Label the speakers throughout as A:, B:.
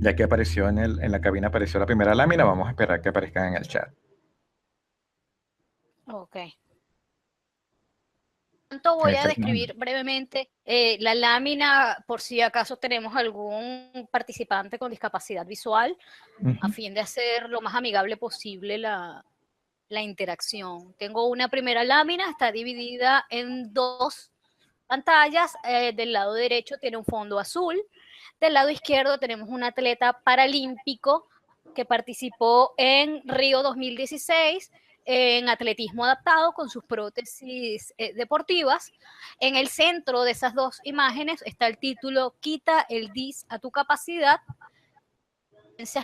A: Ya que apareció en la cabina, apareció la primera lámina, vamos a esperar que aparezcan en el chat.
B: Ok. Voy a
A: Exactamente.
B: describir brevemente la lámina por si acaso tenemos algún participante con discapacidad visual, a
A: Ujú.
B: fin de hacer lo más amigable posible la interacción. Tengo una primera lámina, está dividida en dos pantallas. Del lado derecho tiene un fondo azul, del lado izquierdo tenemos un atleta paralímpico que participó en Río 2016 en atletismo adaptado con sus prótesis deportivas. En el centro de esas dos imágenes está el título "Quita el DIS a tu capacidad,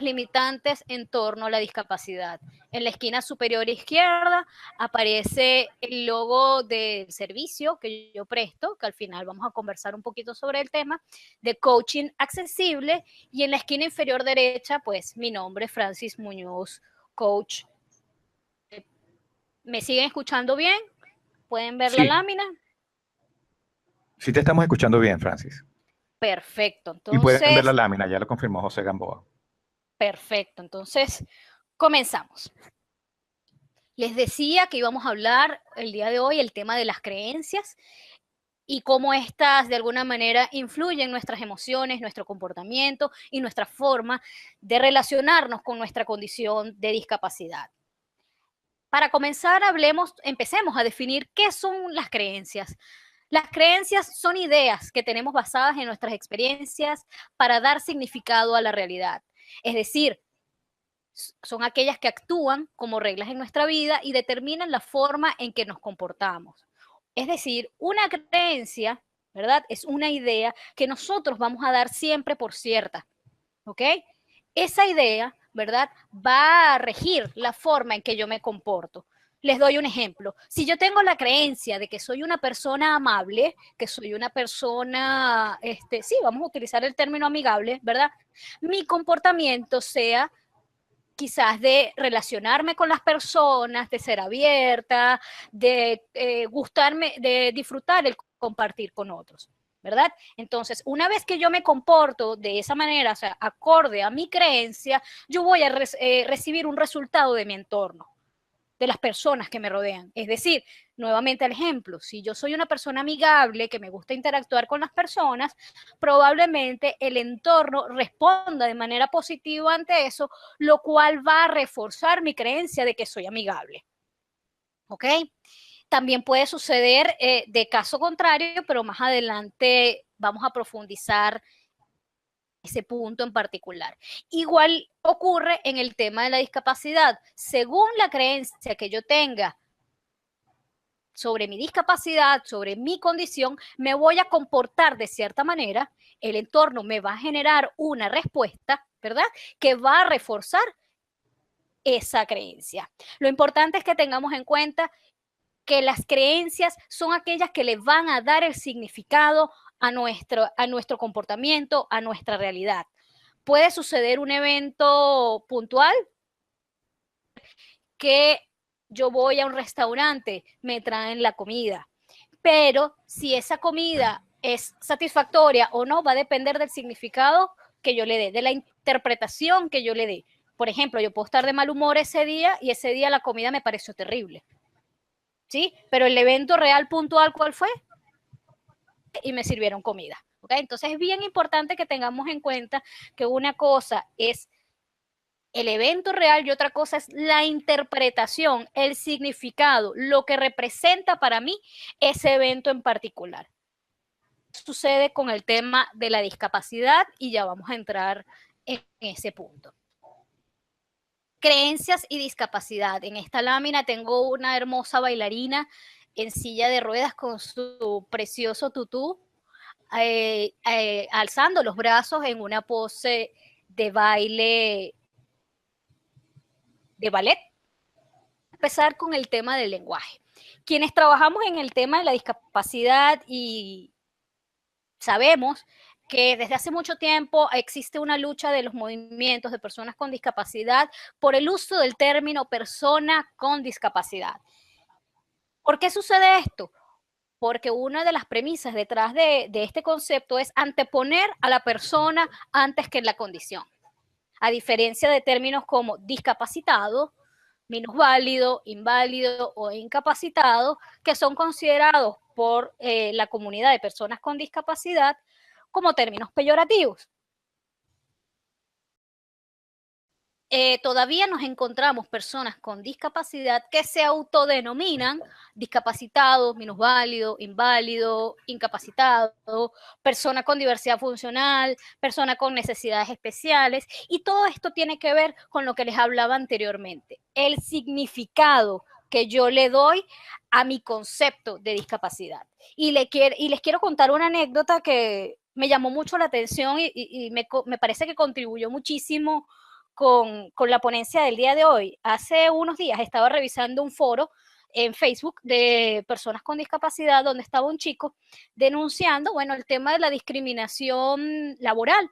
B: limitantes en torno a la discapacidad". En la esquina superior izquierda aparece el logo del servicio que yo presto, que al final vamos a conversar un poquito sobre el tema, de coaching accesible, y en la esquina inferior derecha, pues mi nombre, Francis Muñoz, coach. ¿Me siguen escuchando bien? ¿Pueden ver la
A: Sí,
B: lámina?
A: sí te estamos escuchando bien, Francis.
B: Perfecto.
A: Y pueden ver la
B: Entonces,
A: lámina, ya lo confirmó José Gamboa.
B: perfecto. Entonces, comenzamos. Les decía que íbamos a hablar el día de hoy el tema de las creencias y cómo estas de alguna manera influyen en nuestras emociones, nuestro comportamiento y nuestra forma de relacionarnos con nuestra condición de discapacidad. Para comenzar, empecemos a definir qué son las creencias. Las creencias son ideas que tenemos basadas en nuestras experiencias para dar significado a la realidad. Es decir, son aquellas que actúan como reglas en nuestra vida y determinan la forma en que nos comportamos. Es decir, una creencia, ¿verdad? Es una idea que nosotros vamos a dar siempre por cierta, ¿ok? Esa idea, ¿verdad? Va a regir la forma en que yo me comporto. Les doy un ejemplo. Si yo tengo la creencia de que soy una persona amable, que soy una persona, sí, vamos a utilizar el término amigable, ¿verdad? Mi comportamiento sea quizás de relacionarme con las personas, de ser abierta, de gustarme, de disfrutar el compartir con otros, ¿verdad? Entonces, una vez que yo me comporto de esa manera, o sea, acorde a mi creencia, yo voy a recibir un resultado de mi entorno, de las personas que me rodean. Es decir, nuevamente el ejemplo, si yo soy una persona amigable, que me gusta interactuar con las personas, probablemente el entorno responda de manera positiva ante eso, lo cual va a reforzar mi creencia de que soy amigable. ¿Ok? También puede suceder de caso contrario, pero más adelante vamos a profundizar ese punto en particular. Igual ocurre en el tema de la discapacidad. Según la creencia que yo tenga sobre mi discapacidad, sobre mi condición, me voy a comportar de cierta manera, el entorno me va a generar una respuesta, ¿verdad? Que va a reforzar esa creencia. Lo importante es que tengamos en cuenta que las creencias son aquellas que le van a dar el significado a nuestro comportamiento, a nuestra realidad. Puede suceder un evento puntual que yo voy a un restaurante, me traen la comida, pero si esa comida es satisfactoria o no va a depender del significado que yo le dé, de la interpretación que yo le dé. Por ejemplo, yo puedo estar de mal humor ese día y ese día la comida me pareció terrible, ¿sí? Pero el evento real puntual, ¿cuál fue? Y me sirvieron comida, ¿ok? Entonces es bien importante que tengamos en cuenta que una cosa es el evento real y otra cosa es la interpretación, el significado, lo que representa para mí ese evento en particular. Sucede con el tema de la discapacidad y ya vamos a entrar en ese punto. Creencias y discapacidad. En esta lámina tengo una hermosa bailarina en silla de ruedas con su precioso tutú, alzando los brazos en una pose de baile, de ballet. Empezar con el tema del lenguaje. Quienes trabajamos en el tema de la discapacidad y sabemos que desde hace mucho tiempo existe una lucha de los movimientos de personas con discapacidad por el uso del término persona con discapacidad. ¿Por qué sucede esto? Porque una de las premisas detrás de este concepto es anteponer a la persona antes que la condición. a diferencia de términos como discapacitado, minusválido, inválido o incapacitado, que son considerados por la comunidad de personas con discapacidad como términos peyorativos. Todavía nos encontramos personas con discapacidad que se autodenominan discapacitado, minusválido, inválido, incapacitado, persona con diversidad funcional, persona con necesidades especiales, y todo esto tiene que ver con lo que les hablaba anteriormente, el significado que yo le doy a mi concepto de discapacidad. Y les quiero contar una anécdota que me llamó mucho la atención y me parece que contribuyó muchísimo con la ponencia del día de hoy. Hace unos días estaba revisando un foro en Facebook de personas con discapacidad donde estaba un chico denunciando, bueno, el tema de la discriminación laboral,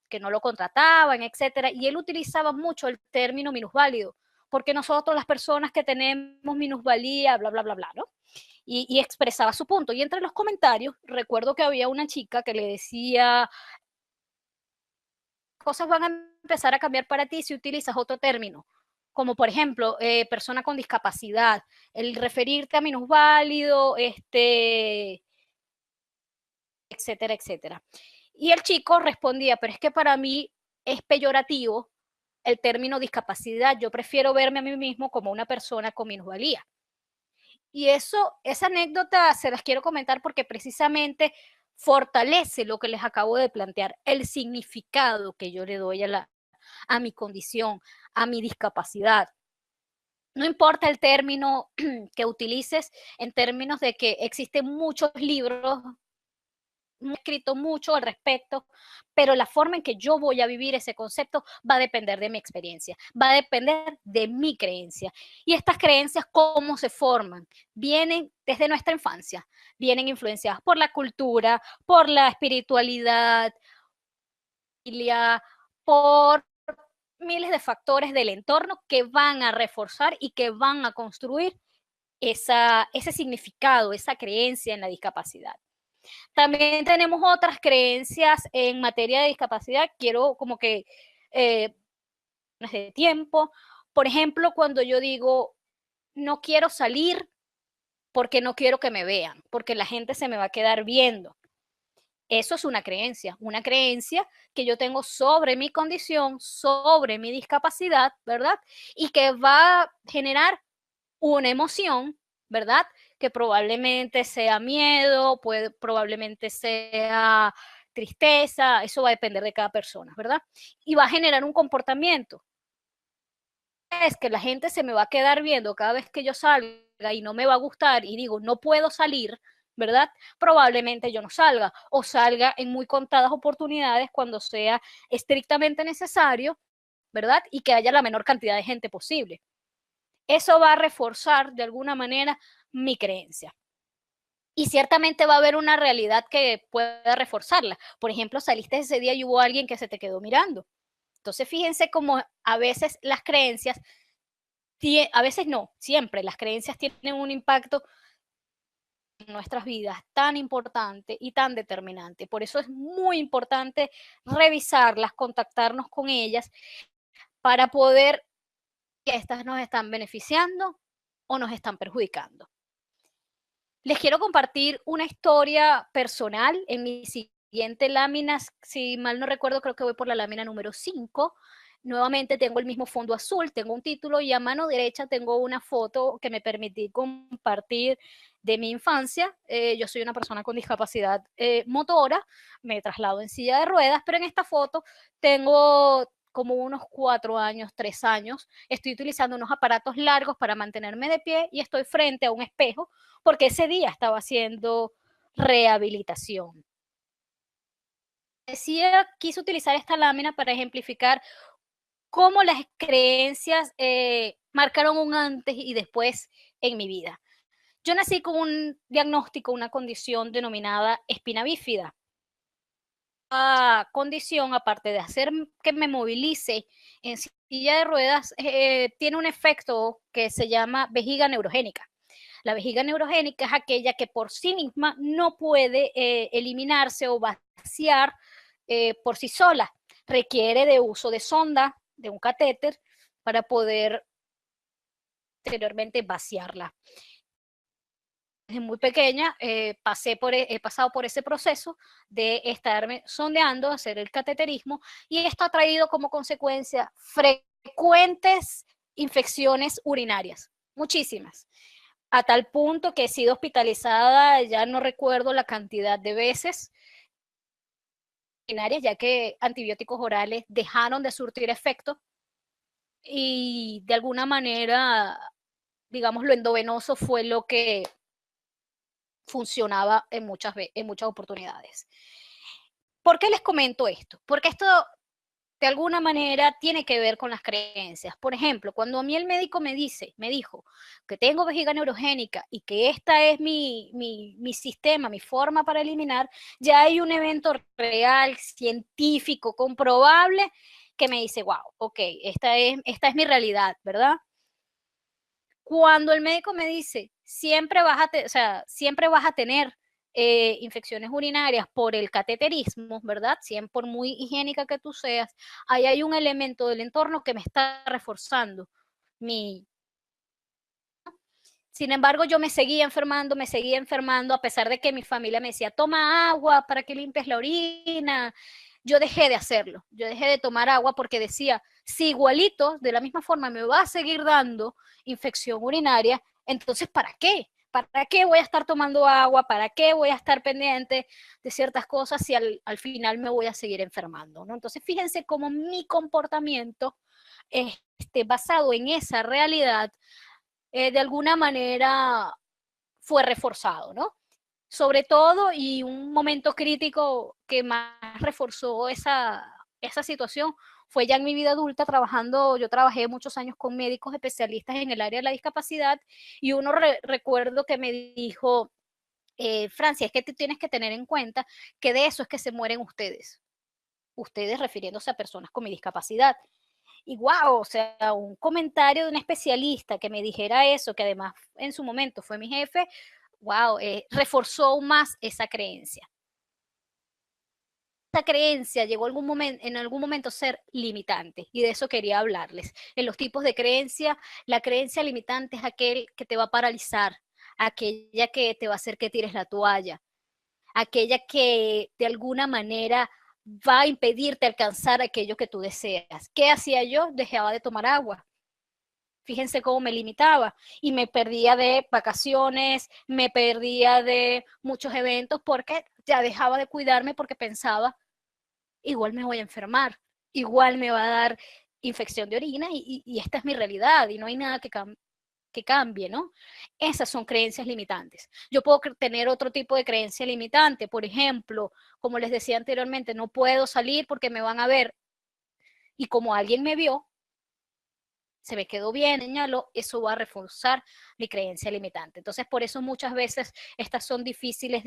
B: que no lo contrataban, etcétera, y él utilizaba mucho el término minusválido, porque nosotros las personas que tenemos minusvalía, bla, bla, bla, bla, ¿no? Y expresaba su punto. Y entre los comentarios, recuerdo que había una chica que le decía, cosas van a empezar a cambiar para ti si utilizas otro término, como por ejemplo, persona con discapacidad, el referirte a minusválido, etcétera, etcétera. Y el chico respondía, pero es que para mí es peyorativo el término discapacidad, yo prefiero verme a mí mismo como una persona con minusvalía. Y esa anécdota se las quiero comentar porque precisamente fortalece lo que les acabo de plantear, el significado que yo le doy a mi condición, a mi discapacidad. No importa el término que utilices, en términos de que existen muchos libros, he escrito mucho al respecto, pero la forma en que yo voy a vivir ese concepto va a depender de mi experiencia, va a depender de mi creencia. Y estas creencias, ¿cómo se forman? Vienen desde nuestra infancia, vienen influenciadas por la cultura, por la espiritualidad, por miles de factores del entorno que van a reforzar y que van a construir ese significado, esa creencia en la discapacidad. También tenemos otras creencias en materia de discapacidad. Quiero como que de tiempo. Por ejemplo, cuando yo digo, no quiero salir porque no quiero que me vean, porque la gente se me va a quedar viendo. Eso es una creencia que yo tengo sobre mi condición, sobre mi discapacidad, ¿verdad? Y que va a generar una emoción, ¿verdad? Que probablemente sea miedo, probablemente sea tristeza, eso va a depender de cada persona, ¿verdad? Y va a generar un comportamiento. Es que la gente se me va a quedar viendo cada vez que yo salga y no me va a gustar y digo, no puedo salir, ¿verdad? Probablemente yo no salga o salga en muy contadas oportunidades cuando sea estrictamente necesario, ¿verdad? Y que haya la menor cantidad de gente posible. Eso va a reforzar de alguna manera mi creencia. Y ciertamente va a haber una realidad que pueda reforzarla. Por ejemplo, saliste ese día y hubo alguien que se te quedó mirando. Entonces, fíjense cómo a veces las creencias, a veces no, siempre las creencias tienen un impacto en nuestras vidas tan importante y tan determinante. Por eso es muy importante revisarlas, contactarnos con ellas para poder que estas nos están beneficiando o nos están perjudicando. Les quiero compartir una historia personal en mi siguiente lámina. Si mal no recuerdo, creo que voy por la lámina número 5. Nuevamente tengo el mismo fondo azul, tengo un título y a mano derecha tengo una foto que me permití compartir de mi infancia. Yo soy una persona con discapacidad motora, me traslado en silla de ruedas, pero en esta foto tengo como unos 4 años, 3 años. Estoy utilizando unos aparatos largos para mantenerme de pie y estoy frente a un espejo porque ese día estaba haciendo rehabilitación. Quise utilizar esta lámina para ejemplificar cómo las creencias marcaron un antes y después en mi vida. Yo nací con un diagnóstico, una condición denominada espina bífida. Condición, aparte de hacer que me movilice en silla de ruedas, tiene un efecto que se llama vejiga neurogénica. La vejiga neurogénica es aquella que por sí misma no puede eliminarse o vaciar por sí sola. requiere de uso de sonda, de un catéter, para poder posteriormente vaciarla. Desde muy pequeña he pasado por ese proceso de estarme sondeando, hacer el cateterismo, y esto ha traído como consecuencia frecuentes infecciones urinarias, muchísimas, a tal punto que he sido hospitalizada, ya no recuerdo la cantidad de veces, ya que antibióticos orales dejaron de surtir efecto y de alguna manera, digamos, lo endovenoso fue lo que funcionaba en muchas oportunidades. ¿Por qué les comento esto? Porque esto de alguna manera tiene que ver con las creencias. Por ejemplo, cuando a mí el médico me dijo que tengo vejiga neurogénica y que esta es mi sistema, mi forma para eliminar, ya hay un evento real, científico, comprobable, que me dice, wow, ok, esta es mi realidad, ¿verdad? Cuando el médico me dice, siempre siempre vas a tener infecciones urinarias por el cateterismo, ¿verdad? Siempre, por muy higiénica que tú seas, ahí hay un elemento del entorno que me está reforzando mi... Sin embargo, yo me seguía enfermando, a pesar de que mi familia me decía, toma agua para que limpies la orina. Yo dejé de hacerlo, yo dejé de tomar agua porque decía, si igualito, de la misma forma, me va a seguir dando infección urinaria, entonces, ¿para qué? ¿Para qué voy a estar tomando agua? ¿Para qué voy a estar pendiente de ciertas cosas si al final me voy a seguir enfermando, ¿no? Entonces, fíjense cómo mi comportamiento, basado en esa realidad, de alguna manera fue reforzado, ¿no? Sobre todo, y un momento crítico que más reforzó esa situación fue ya en mi vida adulta yo trabajé muchos años con médicos especialistas en el área de la discapacidad, y uno recuerdo que me dijo, Francia, es que tú tienes que tener en cuenta que de eso es que se mueren ustedes refiriéndose a personas con mi discapacidad. Y wow, o sea, un comentario de un especialista que me dijera eso, que además en su momento fue mi jefe, wow, reforzó aún más esa creencia. Esa creencia llegó en algún momento a ser limitante, y de eso quería hablarles. En los tipos de creencia, la creencia limitante es aquel que te va a paralizar, aquella que te va a hacer que tires la toalla, aquella que de alguna manera va a impedirte alcanzar aquello que tú deseas. ¿Qué hacía yo? Dejaba de tomar agua. Fíjense cómo me limitaba y me perdía de vacaciones, me perdía de muchos eventos porque ya dejaba de cuidarme porque pensaba, igual me voy a enfermar, igual me va a dar infección de orina y esta es mi realidad y no hay nada que cambie, ¿no? Esas son creencias limitantes. Yo puedo tener otro tipo de creencia limitante, por ejemplo, como les decía anteriormente, no puedo salir porque me van a ver, y como alguien me vio, se me quedó bien, señaló, eso va a reforzar mi creencia limitante. Entonces, por eso muchas veces estas son difíciles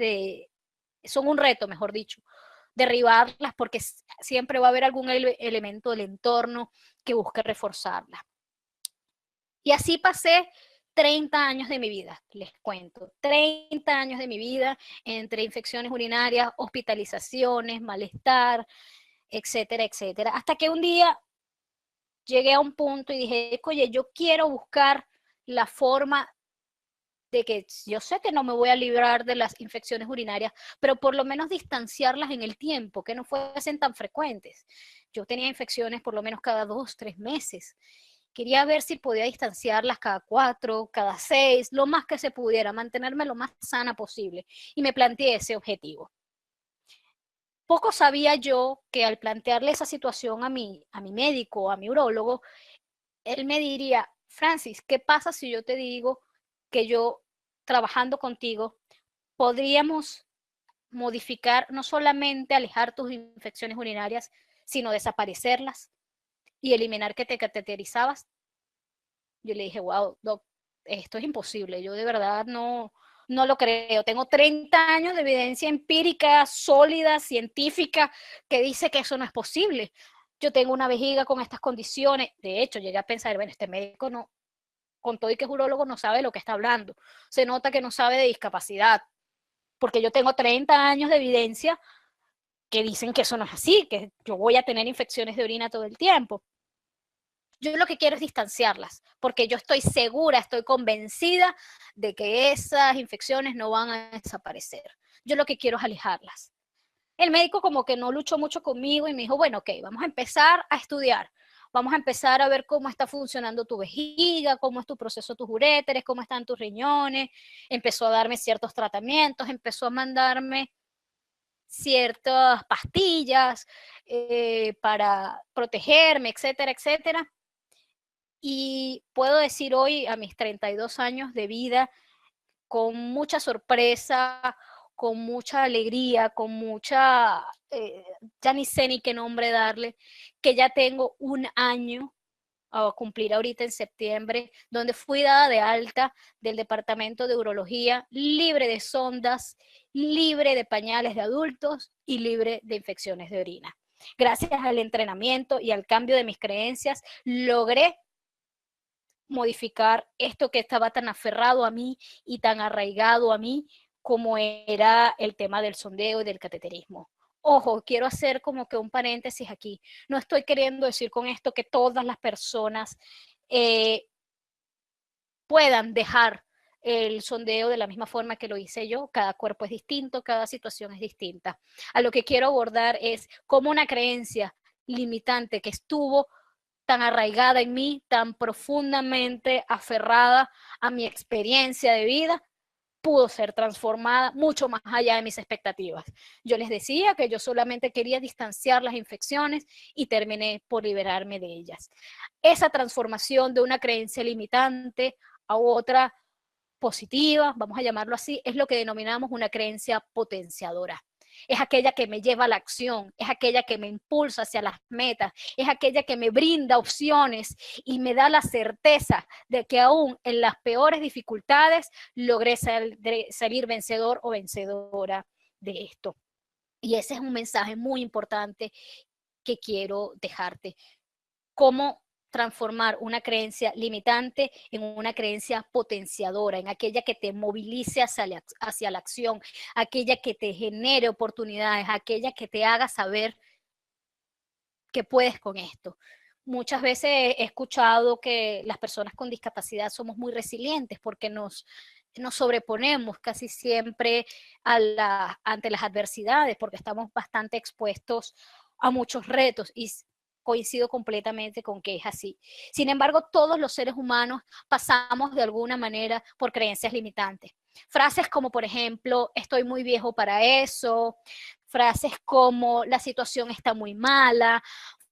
B: son un reto, mejor dicho, derribarlas, porque siempre va a haber algún elemento del entorno que busque reforzarlas. Y así pasé 30 años de mi vida, les cuento, 30 años de mi vida entre infecciones urinarias, hospitalizaciones, malestar, etcétera, etcétera, hasta que un día llegué a un punto y dije, oye, yo quiero buscar la forma de que yo sé que no me voy a librar de las infecciones urinarias, pero por lo menos distanciarlas en el tiempo, que no fuesen tan frecuentes. Yo tenía infecciones por lo menos cada 2, 3 meses. Quería ver si podía distanciarlas cada 4, cada 6, lo más que se pudiera, mantenerme lo más sana posible. Y me planteé ese objetivo. Poco sabía yo que al plantearle esa situación a mi médico, a mi urólogo, él me diría, Francis, ¿qué pasa si yo te digo que yo, trabajando contigo, podríamos modificar, no solamente alejar tus infecciones urinarias, sino desaparecerlas y eliminar que te cateterizabas? Yo le dije, wow, doc, esto es imposible, yo de verdad no lo creo. Tengo 30 años de evidencia empírica, sólida, científica, que dice que eso no es posible. Yo tengo una vejiga con estas condiciones. De hecho, llegué a pensar, bueno, este médico no, con todo y que es urólogo, no sabe de lo que está hablando. Se nota que no sabe de discapacidad, porque yo tengo 30 años de evidencia que dicen que eso no es así, que yo voy a tener infecciones de orina todo el tiempo. Yo lo que quiero es distanciarlas, porque yo estoy segura, estoy convencida de que esas infecciones no van a desaparecer. Yo lo que quiero es alejarlas. El médico como que no luchó mucho conmigo y me dijo, bueno, ok, vamos a empezar a estudiar. Vamos a empezar a ver cómo está funcionando tu vejiga, cómo es tu proceso, tus uréteres, cómo están tus riñones. Empezó a darme ciertos tratamientos, empezó a mandarme ciertas pastillas para protegerme, etcétera, etcétera. Y puedo decir hoy, a mis 32 años de vida, con mucha sorpresa, con mucha alegría, con mucha, ya ni sé ni qué nombre darle, que ya tengo un año a cumplir ahorita en septiembre, donde fui dada de alta del departamento de urología, libre de sondas, libre de pañales de adultos y libre de infecciones de orina. Gracias al entrenamiento y al cambio de mis creencias, logré modificar esto que estaba tan aferrado a mí y tan arraigado a mí como era el tema del sondeo y del cateterismo. Ojo, quiero hacer como que un paréntesis aquí. No estoy queriendo decir con esto que todas las personas eh, puedan dejar el sondeo de la misma forma que lo hice yo. Cada cuerpo es distinto, cada situación es distinta. A lo que quiero abordar es cómo una creencia limitante que estuvo tan arraigada en mí, tan profundamente aferrada a mi experiencia de vida, pudo ser transformada mucho más allá de mis expectativas. Yo les decía que yo solamente quería distanciar las infecciones y terminé por liberarme de ellas. Esa transformación de una creencia limitante a otra positiva, vamos a llamarlo así, es lo que denominamos una creencia potenciadora. Es aquella que me lleva a la acción, es aquella que me impulsa hacia las metas, es aquella que me brinda opciones y me da la certeza de que aún en las peores dificultades logré salir vencedor o vencedora de esto. Y ese es un mensaje muy importante que quiero dejarte. Cómo transformar una creencia limitante en una creencia potenciadora, en aquella que te movilice hacia la acción, aquella que te genere oportunidades, aquella que te haga saber que puedes con esto. Muchas veces he escuchado que las personas con discapacidad somos muy resilientes porque nos sobreponemos casi siempre ante las adversidades, porque estamos bastante expuestos a muchos retos y coincido completamente con que es así. Sin embargo, todos los seres humanos pasamos de alguna manera por creencias limitantes. Frases como, por ejemplo, estoy muy viejo para eso, frases como la situación está muy mala,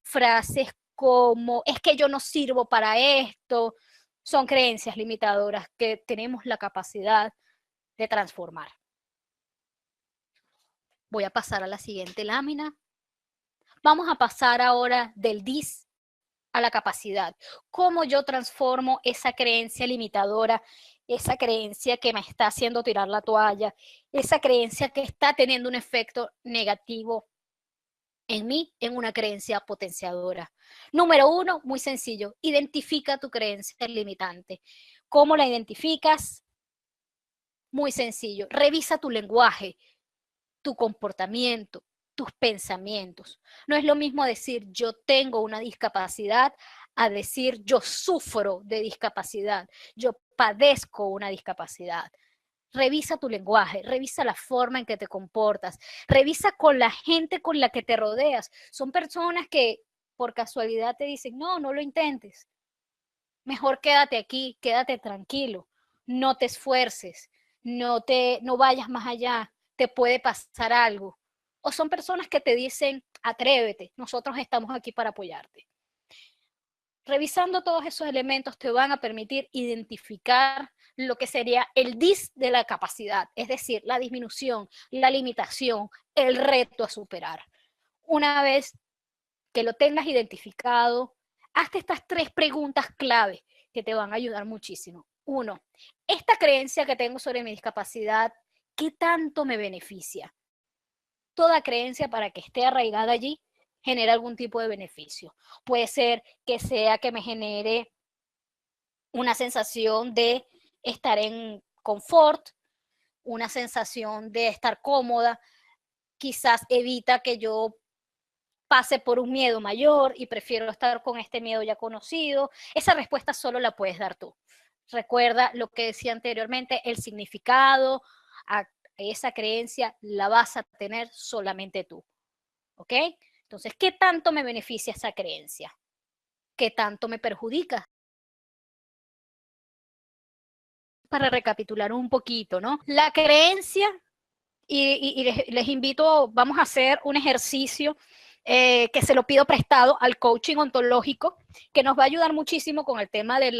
B: frases como es que yo no sirvo para esto, son creencias limitadoras que tenemos la capacidad de transformar. Voy a pasar a la siguiente lámina. Vamos a pasar ahora del dis a la capacidad. ¿Cómo yo transformo esa creencia limitadora, esa creencia que me está haciendo tirar la toalla, esa creencia que está teniendo un efecto negativo en mí, en una creencia potenciadora? Número uno, muy sencillo, identifica tu creencia limitante. ¿Cómo la identificas? Muy sencillo, revisa tu lenguaje, tu comportamiento, tus pensamientos. No es lo mismo decir yo tengo una discapacidad a decir yo sufro de discapacidad, yo padezco una discapacidad. Revisa tu lenguaje, revisa la forma en que te comportas, revisa con la gente con la que te rodeas. Son personas que por casualidad te dicen, no, no lo intentes. Mejor quédate aquí, quédate tranquilo, no te esfuerces, no vayas más allá, te puede pasar algo. O son personas que te dicen, atrévete, nosotros estamos aquí para apoyarte. Revisando todos esos elementos te van a permitir identificar lo que sería el dis de la capacidad, es decir, la disminución, la limitación, el reto a superar. Una vez que lo tengas identificado, hazte estas 3 preguntas clave que te van a ayudar muchísimo. 1, esta creencia que tengo sobre mi discapacidad, ¿qué tanto me beneficia? Toda creencia, para que esté arraigada allí, genera algún tipo de beneficio. Puede ser que sea que me genere una sensación de estar en confort, una sensación de estar cómoda, quizás evita que yo pase por un miedo mayor y prefiero estar con este miedo ya conocido. Esa respuesta solo la puedes dar tú. Recuerda lo que decía anteriormente, el significado a esa creencia la vas a tener solamente tú. ¿Ok? Entonces, ¿qué tanto me beneficia esa creencia? ¿Qué tanto me perjudica? Para recapitular un poquito, ¿no? La creencia, y les invito, vamos a hacer un ejercicio que se lo pido prestado al coaching ontológico, que nos va a ayudar muchísimo con el tema de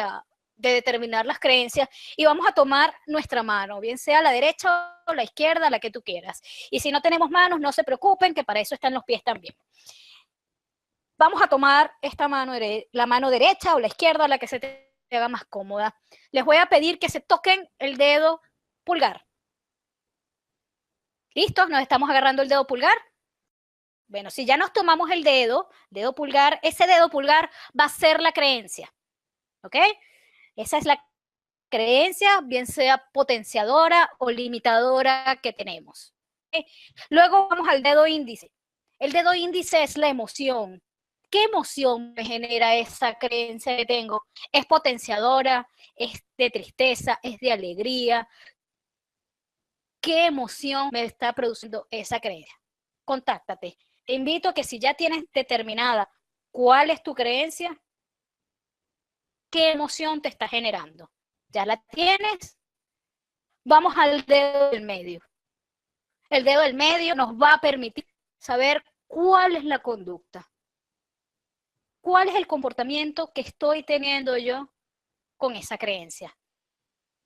B: determinar las creencias, y vamos a tomar nuestra mano, bien sea la derecha o la izquierda, la que tú quieras. Y si no tenemos manos, no se preocupen, que para eso están los pies también. Vamos a tomar esta mano, la mano derecha o la izquierda, la que se te haga más cómoda. Les voy a pedir que se toquen el dedo pulgar. ¿Listos? Nos estamos agarrando el dedo pulgar. Bueno, si ya nos tomamos el dedo pulgar, ese dedo pulgar va a ser la creencia. ¿Ok? Esa es la creencia, bien sea potenciadora o limitadora que tenemos. ¿Okay? Luego vamos al dedo índice. El dedo índice es la emoción. ¿Qué emoción me genera esa creencia que tengo? ¿Es potenciadora? ¿Es de tristeza? ¿Es de alegría? ¿Qué emoción me está produciendo esa creencia? Contáctate. Te invito a que si ya tienes determinada cuál es tu creencia, ¿qué emoción te está generando? ¿Ya la tienes? Vamos al dedo del medio. El dedo del medio nos va a permitir saber cuál es la conducta. ¿Cuál es el comportamiento que estoy teniendo yo con esa creencia?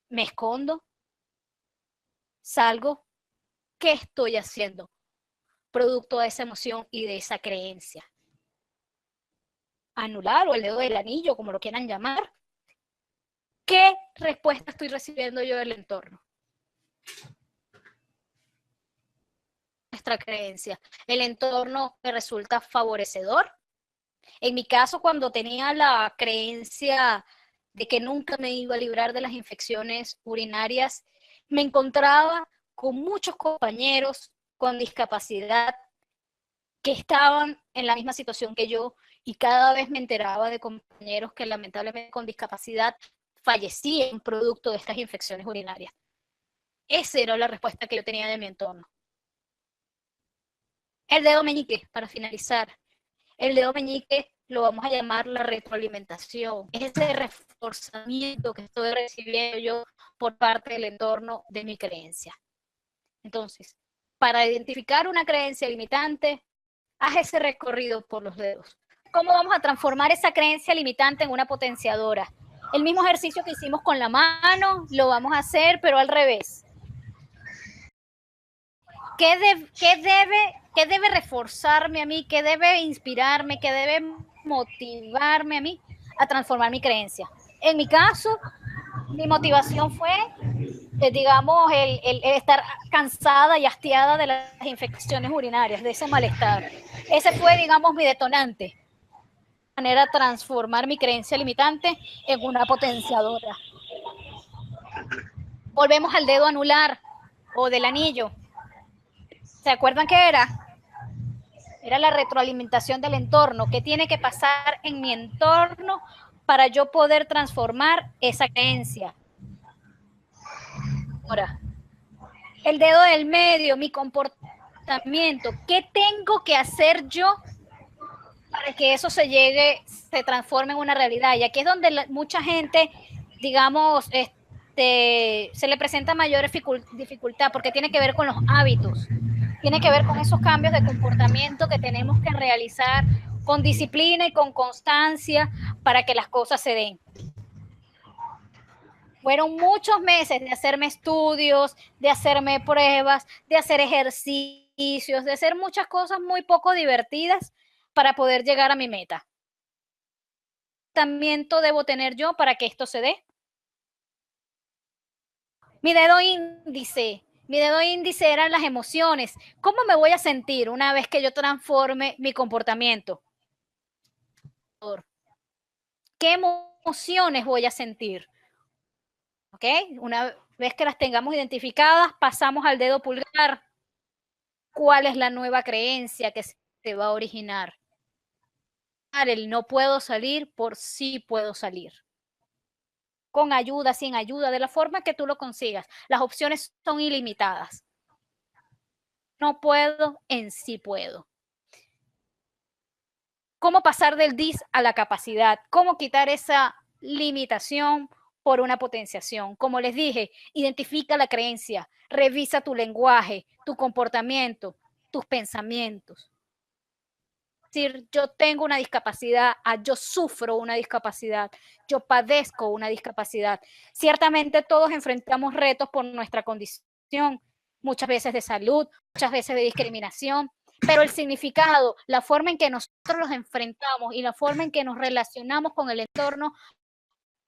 B: ¿Me escondo? ¿Salgo? ¿Qué estoy haciendo? Producto de esa emoción y de esa creencia. Anular o el dedo del anillo, como lo quieran llamar. ¿Qué respuesta estoy recibiendo yo del entorno? Nuestra creencia. ¿El entorno me resulta favorecedor? En mi caso, cuando tenía la creencia de que nunca me iba a librar de las infecciones urinarias, me encontraba con muchos compañeros con discapacidad que estaban en la misma situación que yo, y cada vez me enteraba de compañeros que lamentablemente con discapacidad fallecían producto de estas infecciones urinarias. Esa era la respuesta que yo tenía de mi entorno. El dedo meñique, para finalizar. El dedo meñique lo vamos a llamar la retroalimentación. Es ese reforzamiento que estoy recibiendo yo por parte del entorno de mi creencia. Entonces, para identificar una creencia limitante, haz ese recorrido por los dedos. ¿Cómo vamos a transformar esa creencia limitante en una potenciadora? El mismo ejercicio que hicimos con la mano, lo vamos a hacer, pero al revés. ¿Qué debe reforzarme a mí? ¿Qué debe inspirarme? ¿Qué debe motivarme a mí a transformar mi creencia? En mi caso, mi motivación fue, digamos, el estar cansada y hastiada de las infecciones urinarias, de ese malestar. Ese fue, digamos, mi detonante. De manera transformar mi creencia limitante en una potenciadora. Volvemos al dedo anular o del anillo. ¿Se acuerdan qué era? Era la retroalimentación del entorno. ¿Qué tiene que pasar en mi entorno para yo poder transformar esa creencia? Ahora, el dedo del medio, mi comportamiento. ¿Qué tengo que hacer yo para que eso se transforme en una realidad? Y aquí es donde mucha gente, digamos, se le presenta mayor dificultad, porque tiene que ver con los hábitos, tiene que ver con esos cambios de comportamiento que tenemos que realizar con disciplina y con constancia para que las cosas se den. Fueron muchos meses de hacerme estudios, de hacerme pruebas, de hacer ejercicios, de hacer muchas cosas muy poco divertidas para poder llegar a mi meta. ¿Qué comportamiento debo tener yo para que esto se dé? Mi dedo índice eran las emociones. ¿Cómo me voy a sentir una vez que yo transforme mi comportamiento? ¿Qué emociones voy a sentir? ¿Ok? Una vez que las tengamos identificadas, pasamos al dedo pulgar. ¿Cuál es la nueva creencia que se va a originar? El no puedo salir por sí puedo salir. Con ayuda, sin ayuda, de la forma que tú lo consigas. Las opciones son ilimitadas. No puedo en sí puedo. ¿Cómo pasar del dis a la capacidad? ¿Cómo quitar esa limitación por una potenciación? Como les dije, identifica la creencia, revisa tu lenguaje, tu comportamiento, tus pensamientos. Es decir, yo tengo una discapacidad, yo sufro una discapacidad, yo padezco una discapacidad. Ciertamente todos enfrentamos retos por nuestra condición, muchas veces de salud, muchas veces de discriminación, pero el significado, la forma en que nosotros los enfrentamos y la forma en que nos relacionamos con el entorno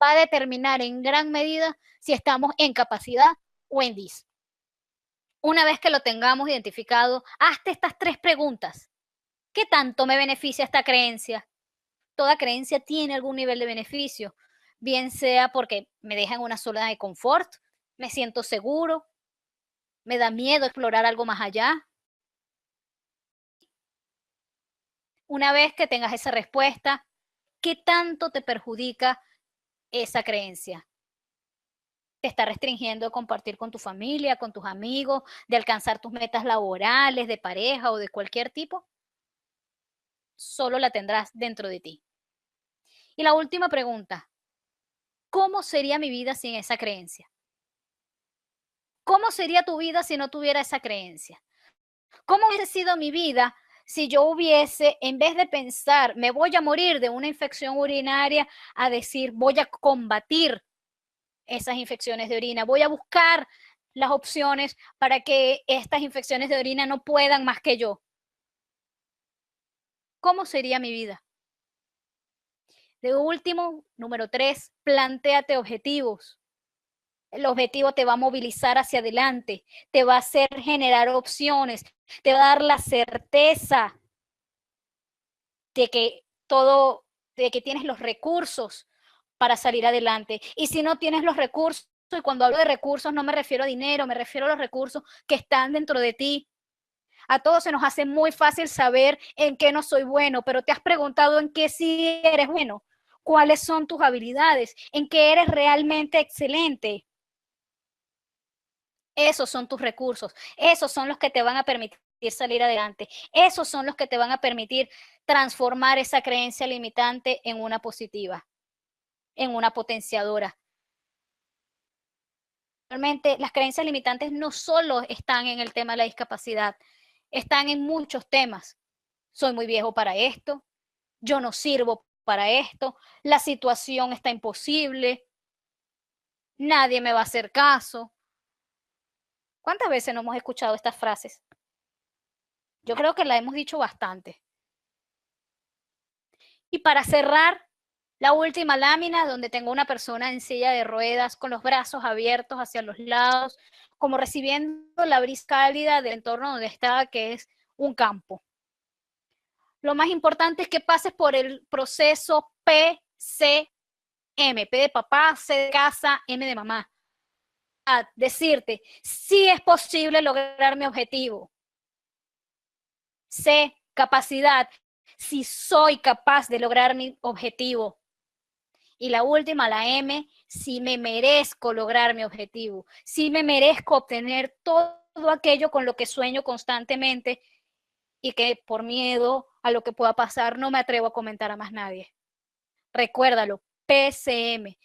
B: va a determinar en gran medida si estamos en capacidad o en dis. Una vez que lo tengamos identificado, hazte estas 3 preguntas. ¿Qué tanto me beneficia esta creencia? Toda creencia tiene algún nivel de beneficio, bien sea porque me deja en una zona de confort, me siento seguro, me da miedo explorar algo más allá. Una vez que tengas esa respuesta, ¿qué tanto te perjudica esa creencia? ¿Te está restringiendo compartir con tu familia, con tus amigos, de alcanzar tus metas laborales, de pareja o de cualquier tipo? Solo la tendrás dentro de ti. Y la última pregunta, ¿cómo sería mi vida sin esa creencia? ¿Cómo sería tu vida si no tuviera esa creencia? ¿Cómo hubiese sido mi vida si yo hubiese, en vez de pensar, me voy a morir de una infección urinaria, a decir, voy a combatir esas infecciones de orina, voy a buscar las opciones para que estas infecciones de orina no puedan más que yo? ¿Cómo sería mi vida? De último, número 3, plantéate objetivos. El objetivo te va a movilizar hacia adelante, te va a hacer generar opciones, te va a dar la certeza de que todo, de que tienes los recursos para salir adelante. Y si no tienes los recursos, y cuando hablo de recursos no me refiero a dinero, me refiero a los recursos que están dentro de ti. A todos se nos hace muy fácil saber en qué no soy bueno, pero te has preguntado en qué sí eres bueno, cuáles son tus habilidades, en qué eres realmente excelente. Esos son tus recursos, esos son los que te van a permitir salir adelante, esos son los que te van a permitir transformar esa creencia limitante en una positiva, en una potenciadora. Realmente las creencias limitantes no solo están en el tema de la discapacidad, están en muchos temas. Soy muy viejo para esto, yo no sirvo para esto, la situación está imposible, nadie me va a hacer caso. ¿Cuántas veces no hemos escuchado estas frases? Yo creo que la hemos dicho bastante. Y para cerrar, la última lámina donde tengo una persona en silla de ruedas con los brazos abiertos hacia los lados, como recibiendo la brisa cálida del entorno donde está, que es un campo. Lo más importante es que pases por el proceso PCM, P de papá, C de casa, M de mamá. Decirte, sí es posible lograr mi objetivo. C, capacidad, si soy capaz de lograr mi objetivo. Y la última, la M, si me merezco lograr mi objetivo, si me merezco obtener todo aquello con lo que sueño constantemente y que por miedo a lo que pueda pasar no me atrevo a comentar a más nadie. Recuérdalo, PCM.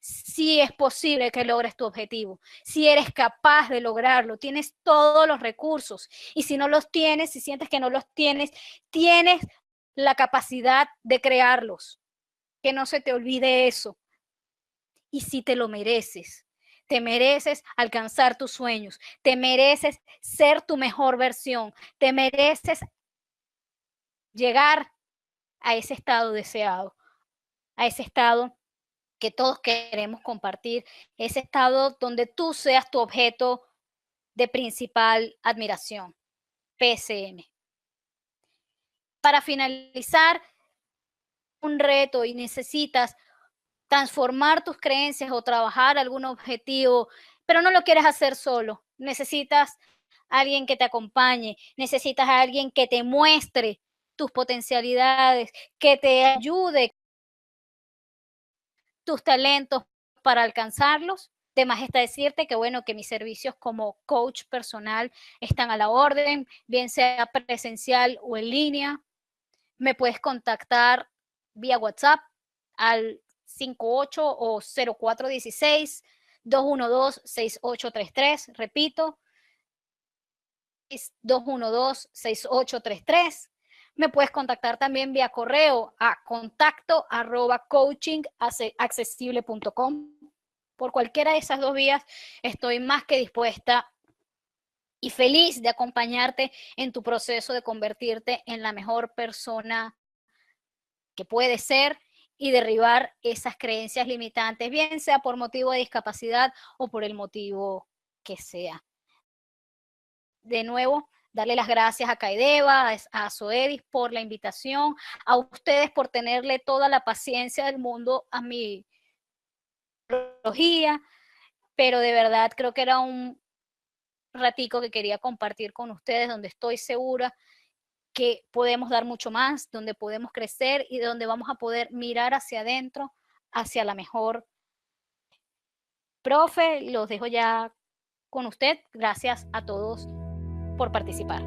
B: Si es posible que logres tu objetivo, si eres capaz de lograrlo, tienes todos los recursos y si no los tienes, si sientes que no los tienes, tienes la capacidad de crearlos. Que no se te olvide eso. Y si te lo mereces, te mereces alcanzar tus sueños, te mereces ser tu mejor versión, te mereces llegar a ese estado deseado, a ese estado que todos queremos compartir, ese estado donde tú seas tu objeto de principal admiración, PCM. Para finalizar, un reto y necesitas transformar tus creencias o trabajar algún objetivo, pero no lo quieres hacer solo. Necesitas alguien que te acompañe, necesitas a alguien que te muestre tus potencialidades, que te ayude tus talentos para alcanzarlos. De más está decirte que, bueno, que mis servicios como coach personal están a la orden, bien sea presencial o en línea. Me puedes contactar vía WhatsApp al 58 o 0416 212-6833. Repito, es 212-6833. Me puedes contactar también vía correo a contacto@coachingaccesible.com. Por cualquiera de esas dos vías estoy más que dispuesta y feliz de acompañarte en tu proceso de convertirte en la mejor persona que puedes ser y derribar esas creencias limitantes, bien sea por motivo de discapacidad o por el motivo que sea. De nuevo, darle las gracias a Caideva, a Zoedis por la invitación, a ustedes por tenerle toda la paciencia del mundo a mi tecnología, pero de verdad creo que era un ratico que quería compartir con ustedes, donde estoy segura que podemos dar mucho más, donde podemos crecer y donde vamos a poder mirar hacia adentro, hacia la mejor. Profe, los dejo ya con usted. Gracias a todos por participar.